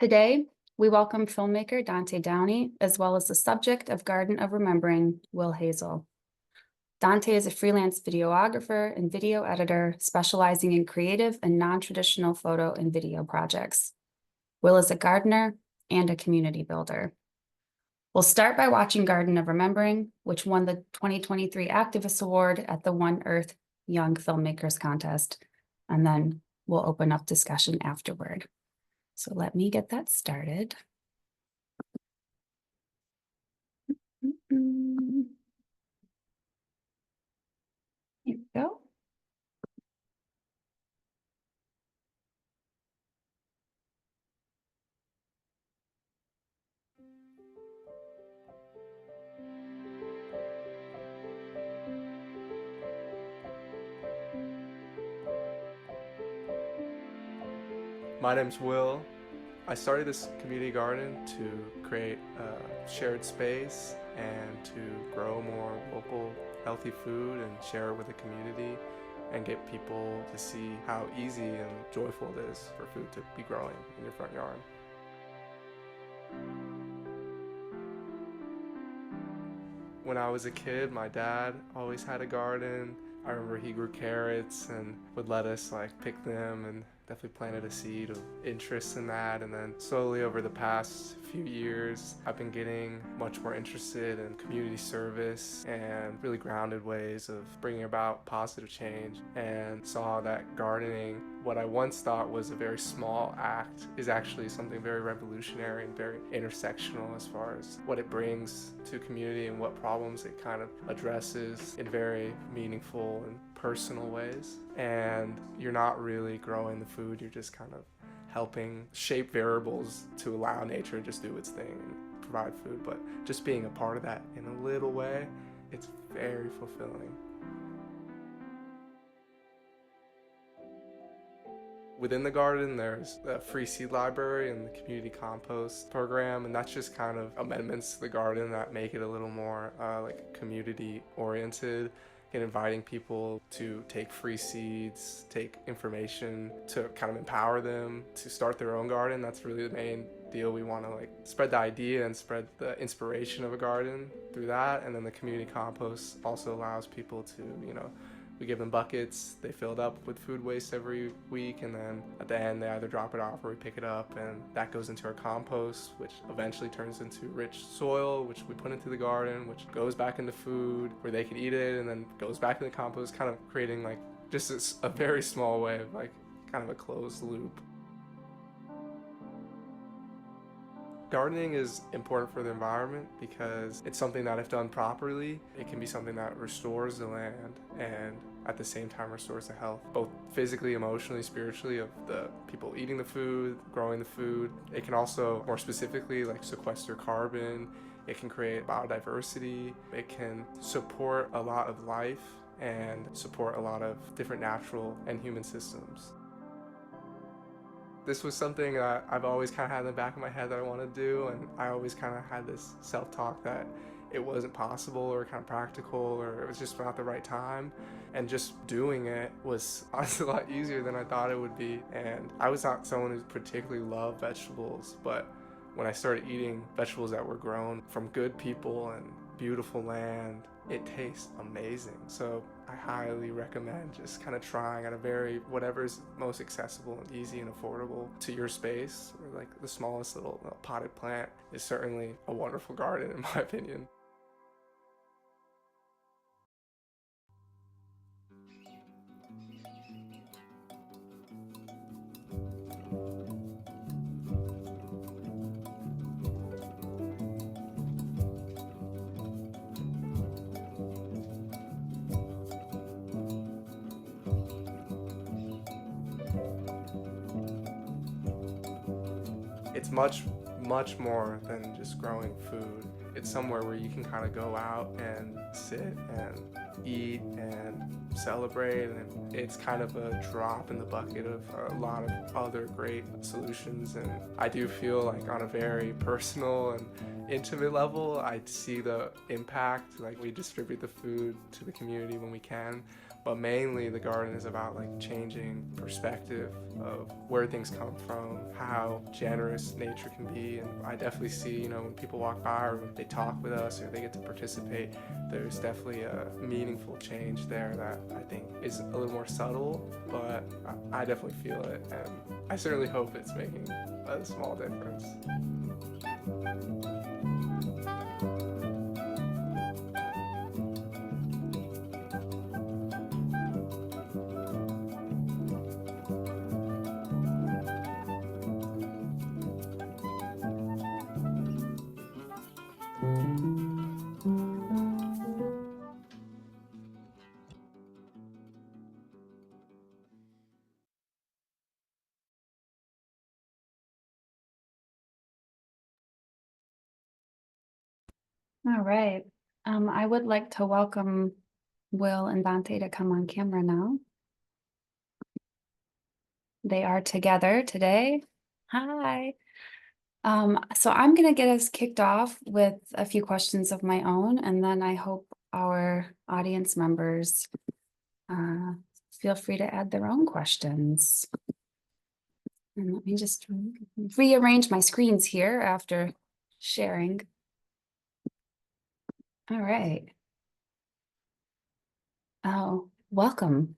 Today, we welcome filmmaker Dante Downey, as well as the subject of Garden of Remembering, Will Hasell. Dante is a freelance videographer and video editor specializing in creative and non-traditional photo and video projects. Will is a gardener and a community builder. We'll start by watching Garden of Remembering, which won the 2023 Activist Award at the One Earth Young Filmmakers Contest, and then we'll open up discussion afterward. So let me get that started. Here we go. My name's Will. I started this community garden to create a shared space and to grow more local healthy food and share it with the community and get people to see how easy and joyful it is for food to be growing in your front yard. When I was a kid, my dad always had a garden. I remember he grew carrots and would let us pick them, and definitely planted a seed of interest in that. And then slowly over the past few years, I've been getting much more interested in community service and really grounded ways of bringing about positive change, and saw that gardening, what I once thought was a very small act, is actually something very revolutionary and very intersectional as far as what it brings to community and what problems it kind of addresses in very meaningful and personal ways. And you're not really growing the food, you're just kind of helping shape variables to allow nature to just do its thing and provide food. But just being a part of that in a little way, it's very fulfilling. Within the garden, there's a free seed library and the community compost program, and that's just kind of amendments to the garden that make it a little more community oriented, and inviting people to take free seeds, take information to kind of empower them to start their own garden. That's really the main deal. We want to spread the idea and spread the inspiration of a garden through that. And then the community compost also allows people to, we give them buckets, they fill it up with food waste every week, and then at the end they either drop it off or we pick it up, and that goes into our compost, which eventually turns into rich soil, which we put into the garden, which goes back into food where they can eat it, and then goes back in the compost, kind of creating just a very small way of kind of a closed loop. Gardening is important for the environment because it's something that, if done properly, it can be something that restores the land and at the same time restores the health, both physically, emotionally, spiritually, of the people eating the food, growing the food. It can also, more specifically, sequester carbon. It can create biodiversity. It can support a lot of life and support a lot of different natural and human systems. This was something that I've always kind of had in the back of my head that I want to do, and I always kind of had this self-talk that it wasn't possible or kind of practical, or it was just not the right time. And just doing it was honestly a lot easier than I thought it would be. And I was not someone who particularly loved vegetables, but when I started eating vegetables that were grown from good people and beautiful land, it tastes amazing. So I highly recommend just kind of trying at whatever's most accessible and easy and affordable to your space. Or the smallest little potted plant is certainly a wonderful garden, in my opinion. It's much more than just growing food. It's somewhere where you can kind of go out and sit and eat and celebrate, and it's kind of a drop in the bucket of a lot of other great solutions. And I do feel on a very personal and intimate level, I see the impact. We distribute the food to the community when we can, but mainly the garden is about like changing perspective of where things come from, how generous nature can be. And I definitely see, you know, when people walk by or they talk with us or they get to participate, there's definitely a meaningful change there that I think is a little more subtle, but I definitely feel it, and I certainly hope it's making a small difference. All right. I would like to welcome Will and Dante to come on camera now. They are together today. Hi. So I'm going to get us kicked off with a few questions of my own, and then I hope our audience members feel free to add their own questions. And let me just rearrange my screens here after sharing. All right. Oh, welcome.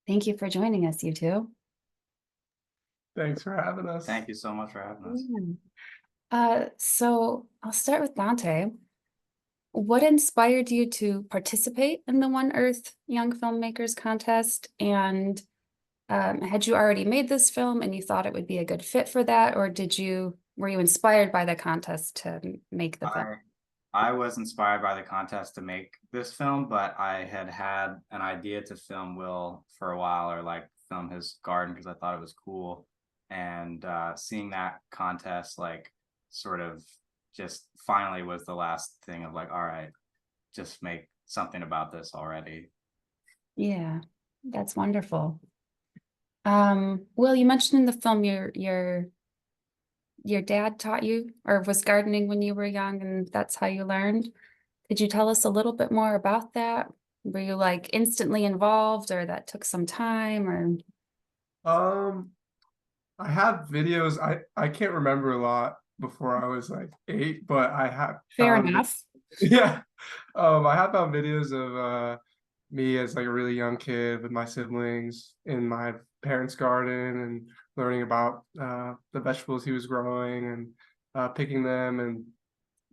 Thank you for joining us, you two. Thanks for having us. Thank you so much for having us. So I'll start with Dante. What inspired you to participate in the One Earth Young Filmmakers contest? And had you already made this film and you thought it would be a good fit for that, or were you inspired by the contest to make the film? I was inspired by the contest to make this film, but I had an idea to film Will for a while, or like film his garden, because I thought it was cool. And seeing that contest, like, sort of just finally was the last thing of like, all right, just make something about this already. Yeah, that's wonderful. Will, you mentioned in the film your dad taught you or was gardening when you were young, and that's how you learned. Could you tell us a little bit more about that? Were you like instantly involved, or that took some time, or? I have videos. I can't remember a lot before I was like 8, but I have Fair found enough. yeah. I have found videos of me as like a really young kid with my siblings in my parents' garden and learning about the vegetables he was growing and picking them, and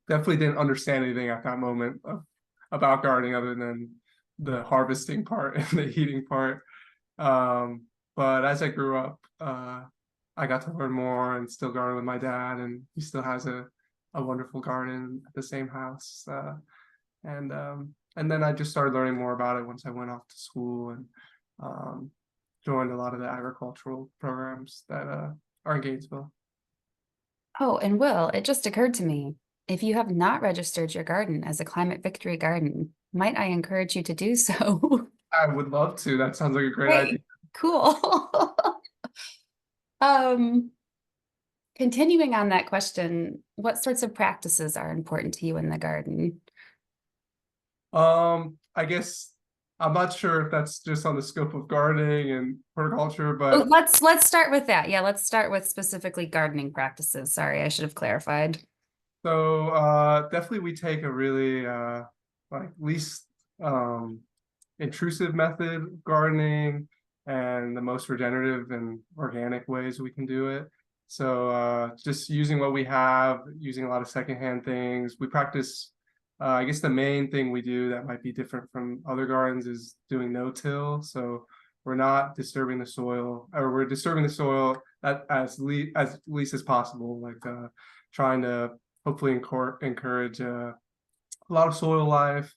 definitely didn't understand anything at that moment about gardening other than the harvesting part and the eating part. But as I grew up, I got to learn more and still garden with my dad, and he still has a wonderful garden at the same house. And then I just started learning more about it once I went off to school and joined a lot of the agricultural programs that are in Gainesville. Oh, and Will, it just occurred to me, if you have not registered your garden as a Climate Victory garden, might I encourage you to do so? I would love to. That sounds like a great Great. idea. Cool. Continuing on that question, what sorts of practices are important to you in the garden? I guess I'm not sure if that's just on the scope of gardening and horticulture, Oh, but let's start with that. Yeah, let's start with specifically gardening practices. Sorry, I should have clarified. so definitely we take a really like least intrusive method of gardening and the most regenerative and organic ways we can do it. So just using what we have, using a lot of secondhand things. We practice, I guess the main thing we do that might be different from other gardens is doing no-till. So we're not disturbing the soil, or we're disturbing the soil as least as possible, like trying to hopefully encourage a lot of soil life,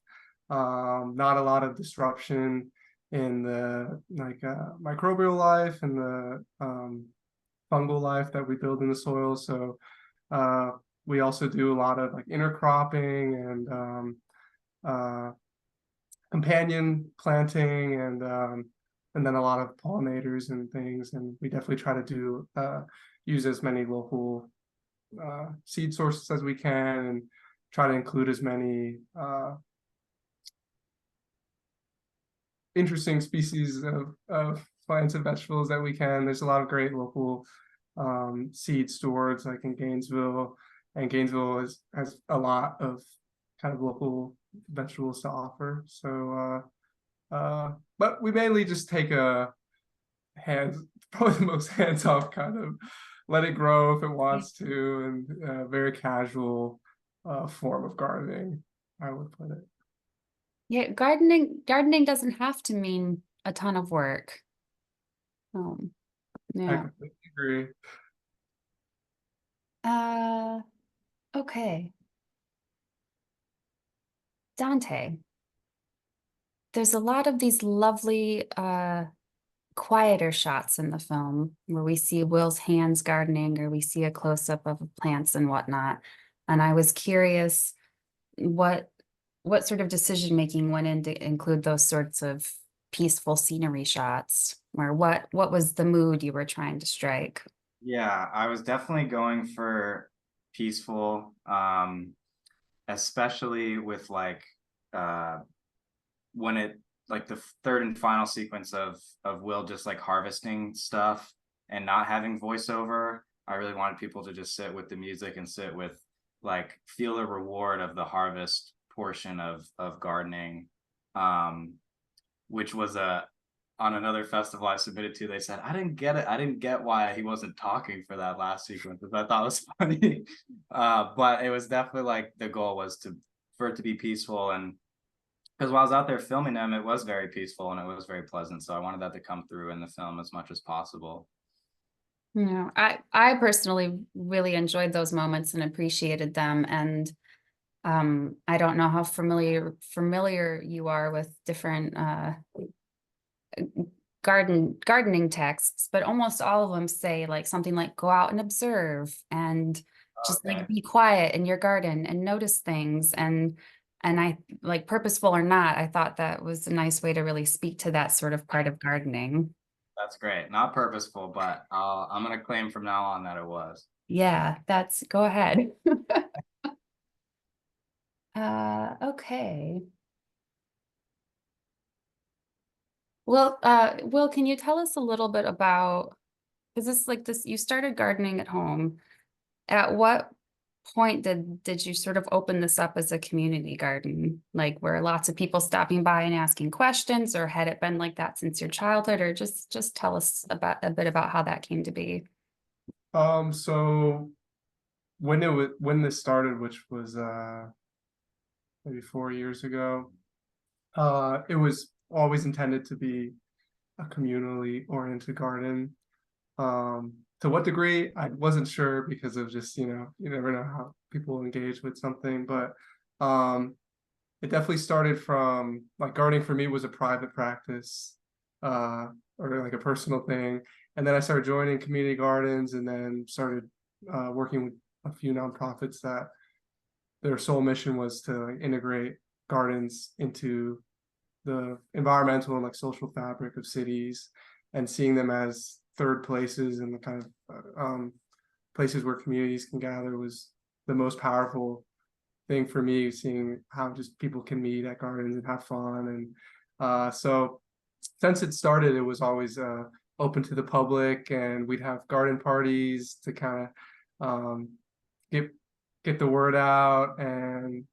not a lot of disruption in the microbial life and the fungal life that we build in the soil. So we also do a lot of like intercropping and companion planting and then a lot of pollinators and things. And we definitely try to do use as many local seed sources as we can, and try to include as many interesting species of plants and vegetables that we can. There's a lot of great local seed stores like in Gainesville, and Gainesville has a lot of kind of local vegetables to offer. So but we mainly just take a hands, probably the most hands-off kind of let it grow if it wants to, and very casual form of gardening, I would put it. Yeah, gardening doesn't have to mean a ton of work. I Yeah. completely agree. Okay. Dante, there's a lot of these lovely quieter shots in the film where we see Will's hands gardening, or we see a close-up of plants and whatnot. And I was curious what sort of decision making went in to include those sorts of peaceful scenery shots, or what was the mood you were trying to strike? Yeah, I was definitely going for peaceful, especially with like when it like the third and final sequence of Will just like harvesting stuff and not having voiceover. I really wanted people to just sit with the music and sit with like feel the reward of the harvest portion of gardening, which was on another festival I submitted to. They said I didn't get it. I didn't get why he wasn't talking for that last sequence, which I thought was funny. But it was definitely like the goal was for it to be peaceful, and because while I was out there filming them, it was very peaceful and it was very pleasant. So I wanted that to come through in the film as much as possible. You know, I personally really enjoyed those moments and appreciated them. And I don't know how familiar you are with different gardening texts, but almost all of them say like something like go out and observe and just like be quiet in your garden and notice things. And I, like, purposeful or not, I thought that was a nice way to really speak to that sort of part of gardening. That's great. Not purposeful, but I'm gonna claim from now on that it was. Yeah, go ahead. Okay. Well, Will, can you tell us a little bit about, is this like this, you started gardening at home. At what point did you sort of open this up as a community garden? Like, were lots of people stopping by and asking questions, or had it been like that since your childhood? Or just tell us about a bit about how that came to be. So when this started, which was maybe 4 years ago, it was always intended to be a communally oriented garden. To what degree, I wasn't sure, because of just, you never know how people engage with something, but it definitely started from like gardening for me was a private practice, or like a personal thing. And then I started joining community gardens, and then started working with a few nonprofits that their sole mission was to like integrate gardens into the environmental and like social fabric of cities, and seeing them as third places and the kind of places where communities can gather was the most powerful thing for me, seeing how just people can meet at gardens and have fun. And so since it started, it was always open to the public, and we'd have garden parties to kind of get the word out. And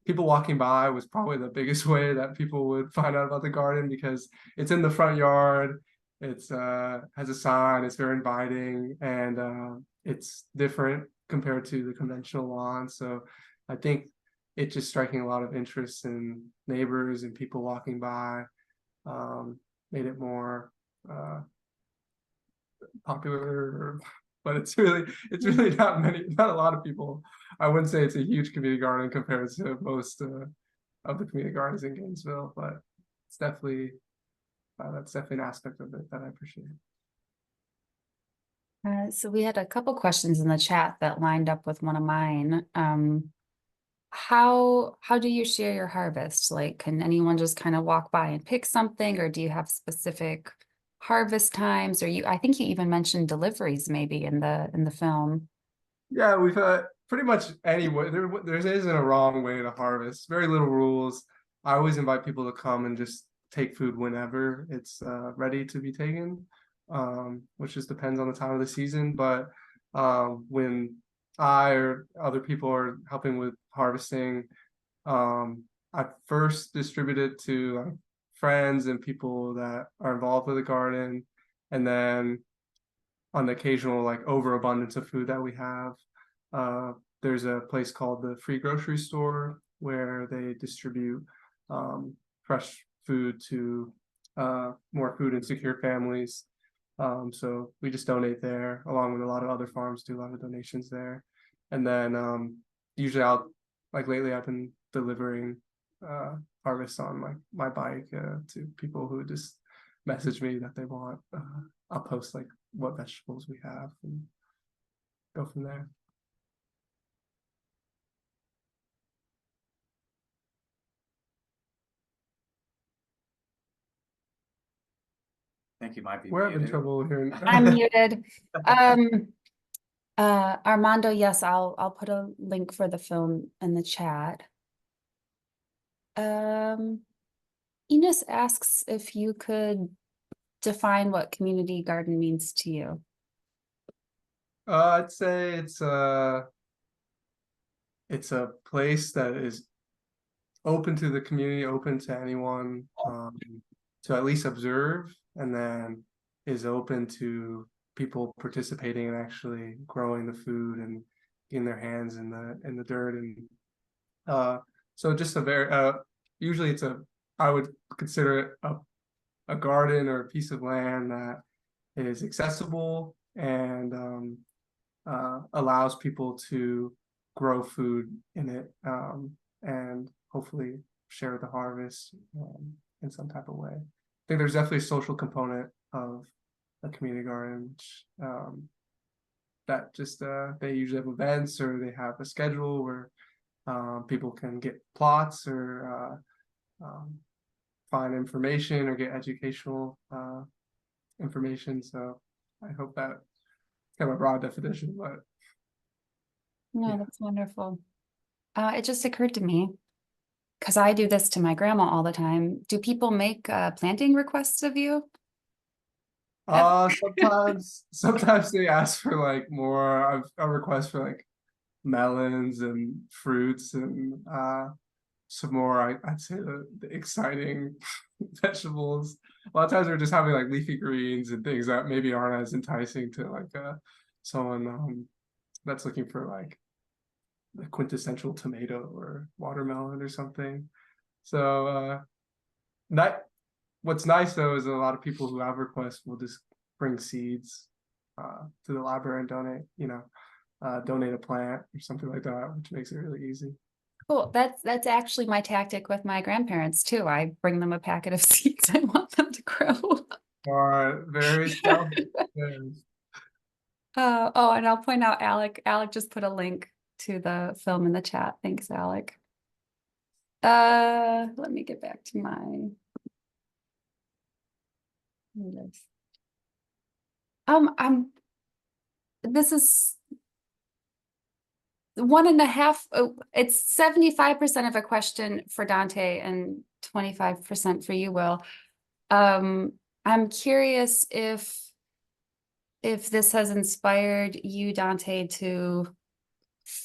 people walking by was probably the biggest way that people would find out about the garden, because it's in the front yard. It's has a sign, it's very inviting, and it's different compared to the conventional lawn. So I think it's just striking a lot of interest in neighbors and people walking by, made it more popular. But it's really not a lot of people. I wouldn't say it's a huge community garden compared to most of the community gardens in Gainesville, but it's definitely that's definitely an aspect of it that I appreciate. So we had a couple questions in the chat that lined up with one of mine. How do you share your harvest? Like, can anyone just kind of walk by and pick something, or do you have specific harvest times? Or I think you even mentioned deliveries maybe in the film. Yeah, we've pretty much any way. There isn't a wrong way to harvest. Very little rules. I always invite people to come and just take food whenever it's ready to be taken, which just depends on the time of the season. But when I or other people are helping with harvesting, I first distribute it to friends and people that are involved with the garden, and then on the occasional like overabundance of food that we have, there's a place called the Free Grocery Store where they distribute fresh food to more food insecure families. So we just donate there, along with a lot of other farms do a lot of donations there. And then usually like lately I've been delivering harvests on like my bike to people who just message me that they want. I'll post like what vegetables we have and go from there. I think you might be We're having muted. trouble hearing. I'm muted. Armando, yes, I'll put a link for the film in the chat. Enos asks if you could define what community garden means to you. I'd say it's a place that is open to the community, open to anyone to at least observe, and then is open to people participating and actually growing the food and getting their hands in the dirt. And so just a very usually I would consider it a garden or a piece of land that is accessible and allows people to grow food in it, and hopefully share the harvest in some type of way. I think there's definitely a social component of a community garden, which that just they usually have events or they have a schedule where people can get plots or find information or get educational information. So I hope that kind of a broad definition, but No, yeah. that's wonderful. It just occurred to me, because I do this to my grandma all the time. Do people make planting requests of you? Sometimes they ask for like more a request for like melons and fruits and some more I'd say the exciting vegetables. A lot of times we're just having like leafy greens and things that maybe aren't as enticing to like someone that's looking for like the quintessential tomato or watermelon or something. So that what's nice though is a lot of people who have requests will just bring seeds to the library and donate a plant or something like that, which makes it really easy. Cool. That's actually my tactic with my grandparents too. I bring them a packet of seeds I want them to grow. Very self. Oh, and I'll point out Alec. Alec just put a link to the film in the chat. Thanks, Alec. Let me get back to my. This is 1.5. It's 75% of a question for Dante and 25% for you, Will. I'm curious if this has inspired you, Dante, to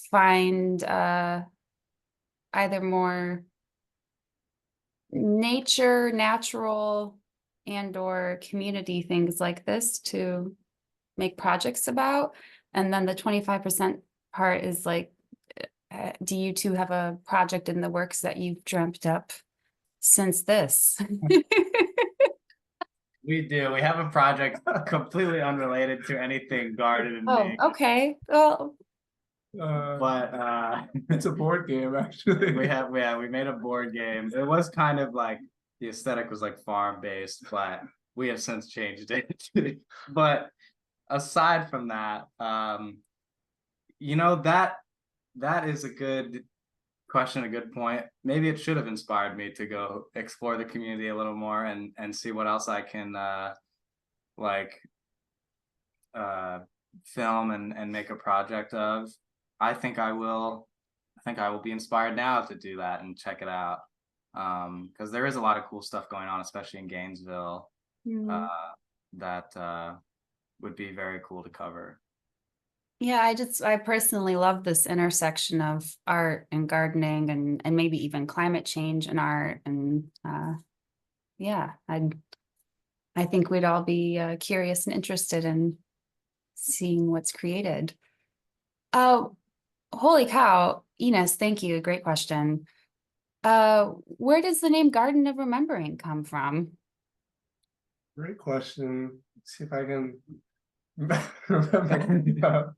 find either more natural and or community things like this to make projects about. And then the 25% part is like, do you two have a project in the works that you've dreamt up since this? We do. We have a project completely unrelated to anything garden and Oh, me. okay. Well, But it's a board game actually. we made a board game. It was kind of like the aesthetic was like farm based, but we have since changed it. But aside from that, that is a good question, a good point. Maybe it should have inspired me to go explore the community a little more and see what else I can film and make a project of. I think I will be inspired now to do that and check it out. because there is a lot of cool stuff going on, especially in Gainesville, Mm. that would be very cool to cover. Yeah, I personally love this intersection of art and gardening and maybe even climate change and art. And yeah, I think we'd all be curious and interested in seeing what's created. Oh, holy cow, Enos, thank you. Great question. Where does the name Garden of Remembering come from? Great question. Let's see if I can remember.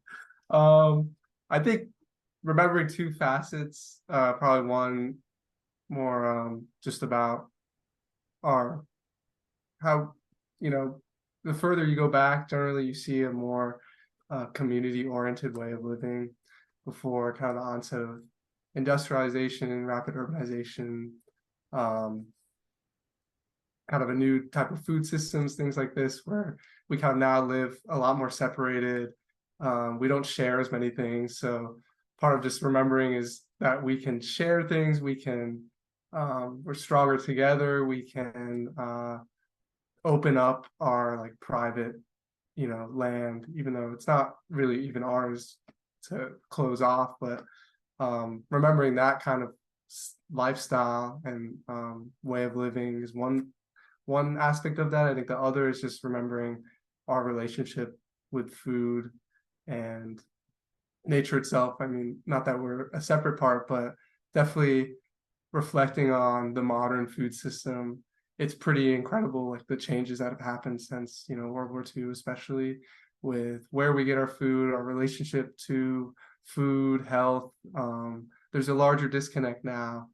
I think remembering two facets, probably one more just about our how, you know, the further you go back, generally you see a more community-oriented way of living before kind of the onset of industrialization and rapid urbanization, kind of a new type of food systems, things like this, where we kind of now live a lot more separated. We don't share as many things. So part of just remembering is that we can share things, we're stronger together, we can open up our like private, land, even though it's not really even ours to close off, but remembering that kind of lifestyle and way of living is one aspect of that. I think the other is just remembering our relationship with food and nature itself. I mean, not that we're a separate part, but definitely reflecting on the modern food system. It's pretty incredible, like the changes that have happened since, World War II, especially with where we get our food, our relationship to food, health. There's a larger disconnect now.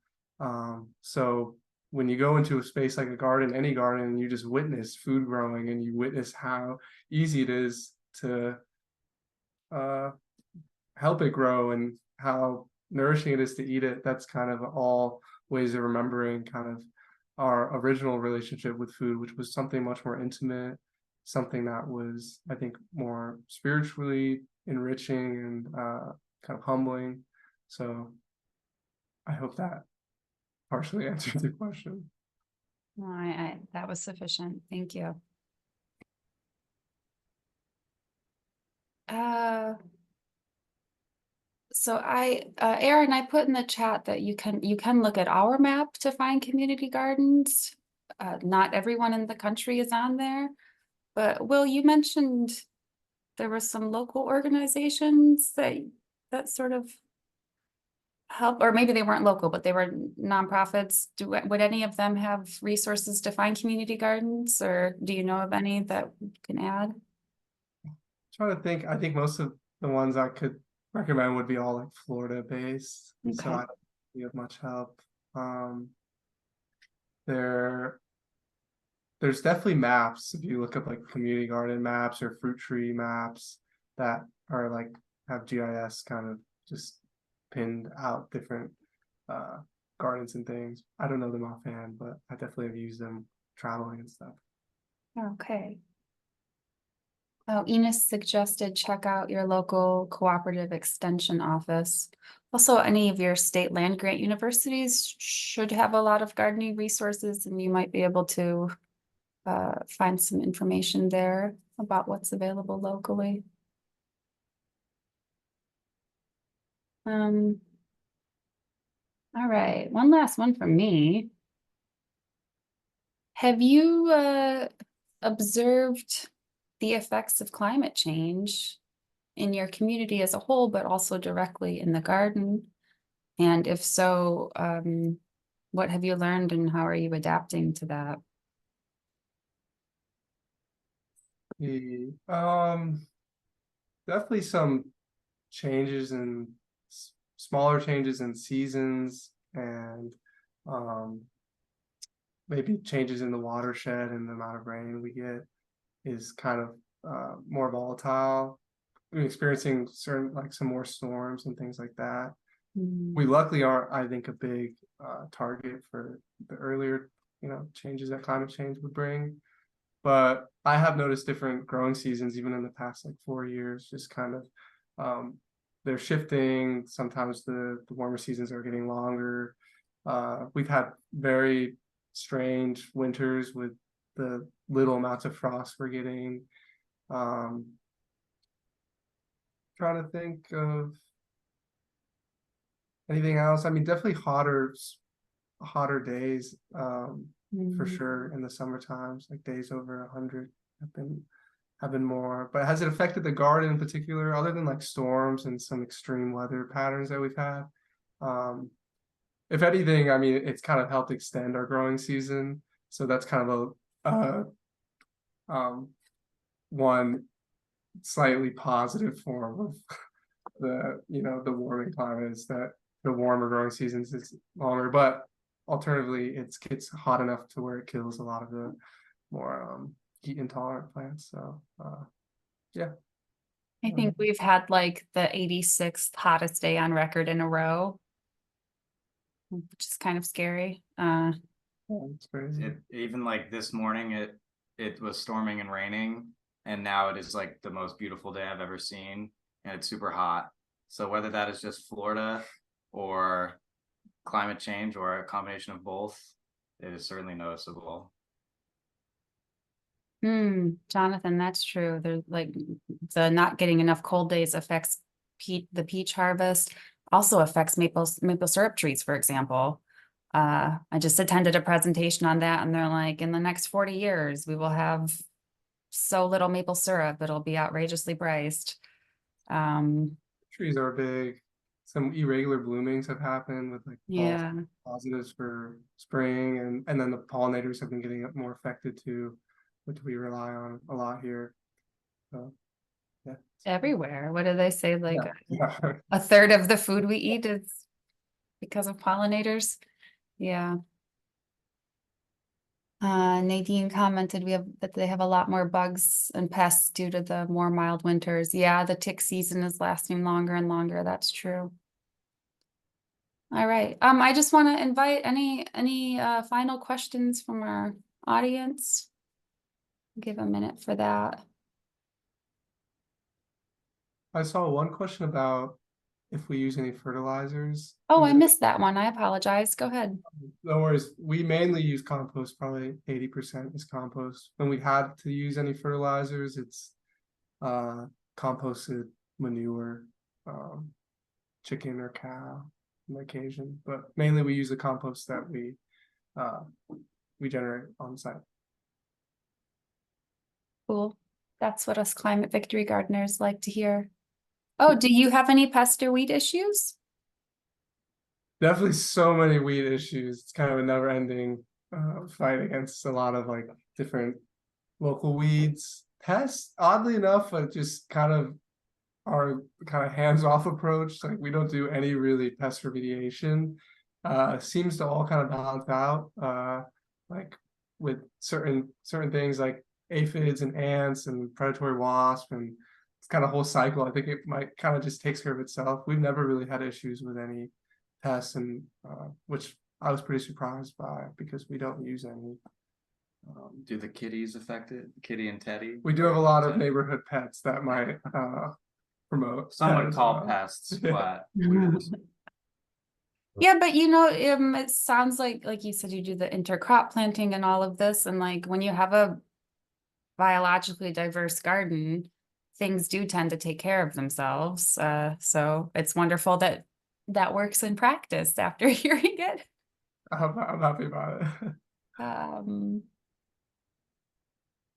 So when you go into a space like a garden, any garden, and you just witness food growing and you witness how easy it is to help it grow and how nourishing it is to eat it, that's kind of all ways of remembering kind of our original relationship with food, which was something much more intimate, something that was, I think, more spiritually enriching and kind of humbling. So I hope that partially answers the question. Well, that was sufficient. Thank you. So Aaron, I put in the chat that you can look at our map to find community gardens. Not everyone in the country is on there, but Will, you mentioned there were some local organizations that sort of help, or maybe they weren't local, but they were nonprofits. Would any of them have resources to find community gardens, or do you know of any that you can add? Trying to think, I think most of the ones I could recommend would be all like Florida based. So Okay. I don't think we have much help. There's definitely maps. If you look up like community garden maps or fruit tree maps that are like have GIS kind of just pinned out different gardens and things. I don't know them offhand, but I definitely have used them traveling and stuff. Okay. Oh, Enos suggested check out your local cooperative extension office. Also, any of your state land grant universities should have a lot of gardening resources, and you might be able to find some information there about what's available locally. All right, one last one from me. Have you observed the effects of climate change in your community as a whole, but also directly in the garden? And if so, what have you learned and how are you adapting to that? Definitely some changes in smaller changes in seasons and maybe changes in the watershed and the amount of rain we get is kind of more volatile. We're experiencing certain like some more storms and things like that. We luckily aren't, I think, a big target for the earlier, changes that climate change would bring. But I have noticed different growing seasons, even in the past like 4 years, just kind of they're shifting. Sometimes the warmer seasons are getting longer. We've had very strange winters with the little amounts of frost we're getting. Trying to think of anything else. I mean, definitely hotter days, for sure in the summer times, like days over 100 have been more. But has it affected the garden in particular, other than like storms and some extreme weather patterns that we've had? If anything, I mean, it's kind of helped extend our growing season. So that's kind of one slightly positive form of the warming climate is that the warmer growing seasons is longer, but alternatively it gets hot enough to where it kills a lot of the more heat intolerant plants. So yeah. I think we've had like the 86th hottest day on record in a row, which is kind of scary. It's crazy. Even like this morning, it was storming and raining, and now it is like the most beautiful day I've ever seen, and it's super hot. So whether that is just Florida or climate change or a combination of both, it is certainly noticeable. Jonathan, that's true. There's like the not getting enough cold days affects the peach harvest, also affects maple syrup trees, for example. I just attended a presentation on that, and they're like, in the next 40 years, we will have so little maple syrup, it'll be outrageously priced. Trees are big. Some irregular bloomings have happened with like Yeah. positives for spring, and then the pollinators have been getting more affected too, which we rely on a lot here. So yeah. Everywhere. What do they say? Like Yeah. a third of the food we eat is because of pollinators. Yeah. Nadine commented that they have a lot more bugs and pests due to the more mild winters. Yeah, the tick season is lasting longer and longer. That's true. All right. I just want to invite any final questions from our audience. Give a minute for that. I saw one question about if we use any fertilizers. Oh, I missed that one. I apologize. Go ahead. No worries. We mainly use compost, probably 80% is compost. When we had to use any fertilizers, it's composted manure, chicken or cow on occasion. But mainly we use the compost that we generate on site. Cool. That's what us climate victory gardeners like to hear. Oh, do you have any pest or weed issues? Definitely so many weed issues. It's kind of a never-ending fight against a lot of like different local weeds. Pests, oddly enough, but just kind of our kind of hands-off approach. Like we don't do any really pest remediation. Seems to all kind of balance out. Like with certain things like aphids and ants and predatory wasp, and it's kind of whole cycle. I think it might kind of just takes care of itself. We've never really had issues with any pests, and which I was pretty surprised by because we don't use any. Do the kitties affect it? Kitty and Teddy? We do have a lot of neighborhood pets that might promote. Some would as call well. pests, Yeah. but Yeah, but it sounds like you said you do the intercrop planting and all of this, and like when you have a biologically diverse garden, things do tend to take care of themselves. So it's wonderful that works in practice after hearing it. I'm happy about it.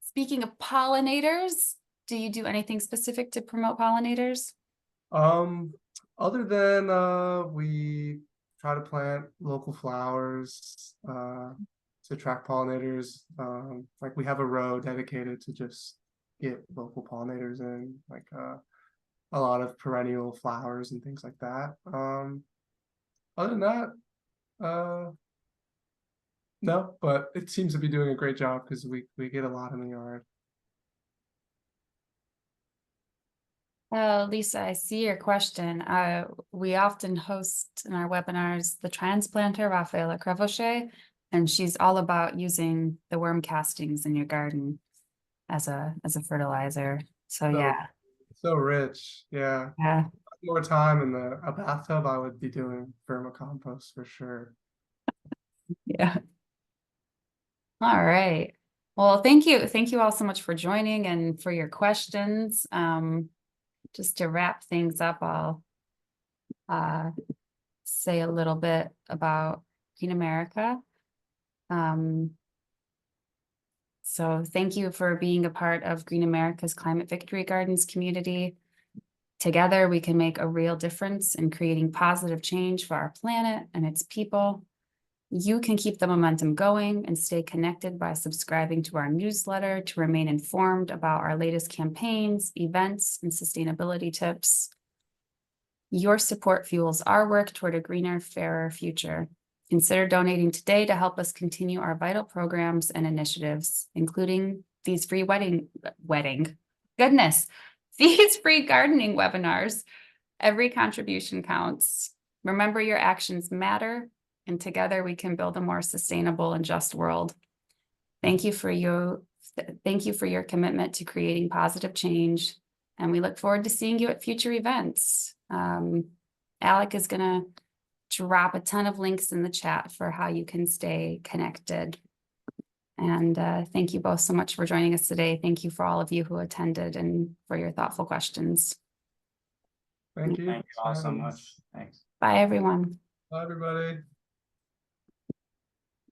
Speaking of pollinators, do you do anything specific to promote pollinators? Other than we try to plant local flowers to attract pollinators. Like we have a row dedicated to just get local pollinators in, like a lot of perennial flowers and things like that. Other than that, no, but it seems to be doing a great job because we get a lot in the yard. Lisa, I see your question. We often host in our webinars the transplanter Rafaela Crevochet, and she's all about using the worm castings in your garden as a fertilizer. So yeah. So rich, yeah. Yeah. More time in a bathtub, I would be doing vermicompost for sure. Yeah. All right. Well, thank you. Thank you all so much for joining and for your questions. Just to wrap things up, I'll say a little bit about Green America. So thank you for being a part of Green America's Climate Victory Gardens community. Together, we can make a real difference in creating positive change for our planet and its people. You can keep the momentum going and stay connected by subscribing to our newsletter to remain informed about our latest campaigns, events, and sustainability tips. Your support fuels our work toward a greener, fairer future. Consider donating today to help us continue our vital programs and initiatives, including these free these free gardening webinars. Every contribution counts. Remember, your actions matter, and together we can build a more sustainable and just world. Thank you for your commitment to creating positive change, and we look forward to seeing you at future events. Alec is going to drop a ton of links in the chat for how you can stay connected. And thank you both so much for joining us today. Thank you for all of you who attended and for your thoughtful questions. Thank you. Thank you all so much. Thanks. Bye, everyone. Bye, everybody.